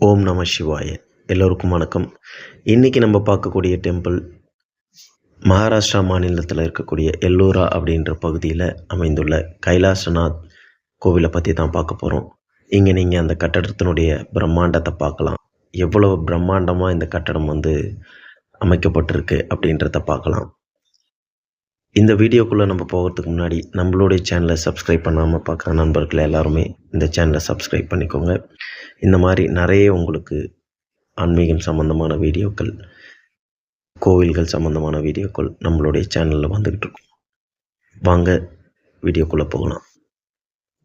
ஓம் நம சிவாய. எல்லோருக்கும் வணக்கம். இன்றைக்கி நம்ம பார்க்கக்கூடிய டெம்பிள் மகாராஷ்டிரா மாநிலத்தில் இருக்கக்கூடிய எல்லோரா அப்படின்ற பகுதியில் அமைந்துள்ள கைலாசநாத் கோவிலை பற்றி தான் பார்க்க போகிறோம். இங்கே நீங்கள் அந்த கட்டடத்தினுடைய பிரம்மாண்டத்தை பார்க்கலாம். எவ்வளோ பிரம்மாண்டமாக இந்த கட்டடம் அமைக்கப்பட்டிருக்கு அப்படின்றத பார்க்கலாம். இந்த வீடியோக்குள்ளே நம்ம போகிறதுக்கு முன்னாடி நம்மளுடைய சேனலை சப்ஸ்கிரைப் பண்ணாமல் பார்க்குற நண்பர்கள் எல்லாருமே இந்த சேனலை சப்ஸ்கிரைப் பண்ணிக்கோங்க. இந்த மாதிரி நிறைய உங்களுக்கு ஆன்மீகம் சம்மந்தமான வீடியோக்கள், கோவில்கள் சம்மந்தமான வீடியோக்கள் நம்மளுடைய சேனலில் வந்துக்கிட்டு இருக்கும். வாங்க வீடியோக்குள்ளே போகலாம்.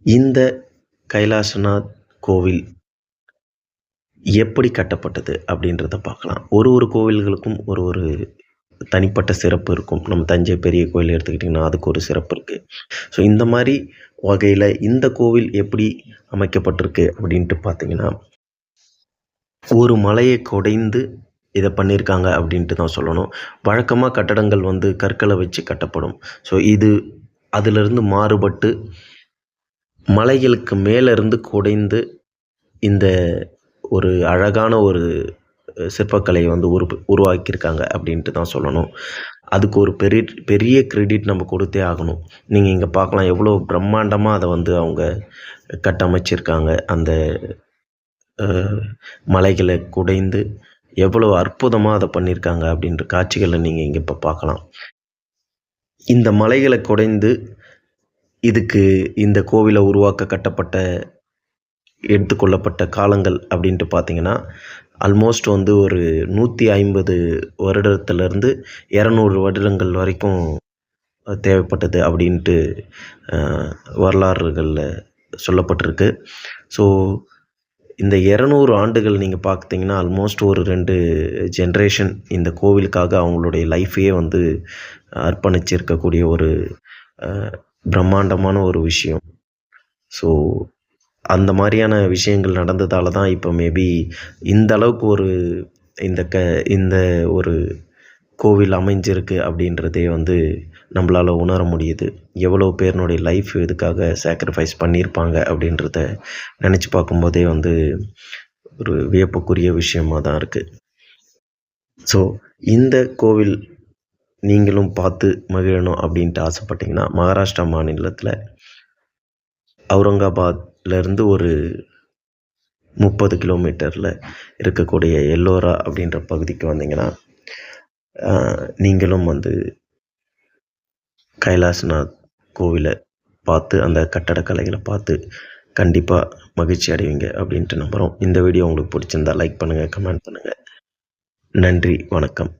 இந்த கைலாசநாத் கோவில் எப்படி கட்டப்பட்டது அப்படின்றத பார்க்கலாம். ஒரு கோவில்களுக்கும் ஒரு தனிப்பட்ட சிறப்பு இருக்கும். நம்ம தஞ்சை பெரிய கோயில் எடுத்துக்கிட்டிங்கன்னா அதுக்கு ஒரு சிறப்பு இருக்குது. ஸோ இந்த மாதிரி வகையில் இந்த கோவில் எப்படி அமைக்கப்பட்டிருக்கு அப்படின்ட்டு பார்த்திங்கன்னா, ஒரு மலையை குடைந்து இதை பண்ணியிருக்காங்க அப்படின்ட்டு தான் சொல்லணும். வழக்கமாக கட்டடங்கள் கற்களை வச்சு கட்டப்படும். ஸோ இது அதிலிருந்து மாறுபட்டு மலைகளுக்கு மேலேருந்து குடைந்து இந்த ஒரு அழகான ஒரு சிற்பக்கலை உருவாக்கியிருக்காங்க அப்படின்ட்டு தான் சொல்லணும். அதுக்கு ஒரு பெரிய கிரெடிட் நம்ம கொடுத்தே ஆகணும். நீங்கள் இங்கே பார்க்கலாம் எவ்வளோ பிரம்மாண்டமாக அதை அவங்க கட்டமைச்சிருக்காங்க. அந்த மலைகளை குடைந்து எவ்வளோ அற்புதமாக அதை பண்ணியிருக்காங்க அப்படின்ற காட்சிகளை நீங்கள் இங்கே இப்போ பார்க்கலாம். இந்த மலைகளை குடைந்து இந்த கோவிலை உருவாக்க எடுத்துக்கொள்ளப்பட்ட காலங்கள் அப்படின்ட்டு பார்த்திங்கன்னா, ஆல்மோஸ்ட் ஒரு 150 வருடத்துலேருந்து 200 வருடங்கள் வரைக்கும் தேவைப்பட்டது அப்படின்ட்டு வரலாறுகளில் சொல்லப்பட்டிருக்கு. ஸோ இந்த 200 ஆண்டுகள் நீங்கள் பார்த்திங்கன்னா ஆல்மோஸ்ட் ஒரு 2 ஜென்ரேஷன் இந்த கோவிலுக்காக அவங்களுடைய லைஃபையே அர்ப்பணிச்சிருக்கக்கூடிய ஒரு பிரம்மாண்டமான ஒரு விஷயம். ஸோ அந்த மாதிரியான விஷயங்கள் நடந்ததால் தான் இப்போ மேபி இந்த அளவுக்கு இந்த ஒரு கோவில் அமைஞ்சிருக்கு அப்படின்றதே நம்மளால் உணர முடியுது. எவ்வளோ பேருனுடைய லைஃப் இதுக்காக சாக்ரிஃபைஸ் பண்ணியிருப்பாங்க அப்படின்றத நினச்சி பார்க்கும்போதே ஒரு வியப்புக்குரிய விஷயமாக தான் இருக்குது. ஸோ இந்த கோவில் நீங்களும் பார்த்து மகிழணும் அப்படின்ட்டு ஆசைப்பட்டீங்கன்னா, மகாராஷ்டிரா மாநிலத்தில் அவுரங்காபாத்லேருந்து ஒரு 30 கிலோமீட்டரில் இருக்கக்கூடிய எல்லோரா அப்படின்ற பகுதிக்கு வந்தீங்கன்னா, நீங்களும் கைலாசநாத் கோவிலை பார்த்து அந்த கட்டடக்கலைகளை பார்த்து கண்டிப்பாக மகிழ்ச்சி அடைவீங்க அப்படின்ட்டு நம்புகிறோம். இந்த வீடியோ உங்களுக்கு பிடிச்சிருந்தால் லைக் பண்ணுங்கள், கமெண்ட் பண்ணுங்கள். நன்றி, வணக்கம்.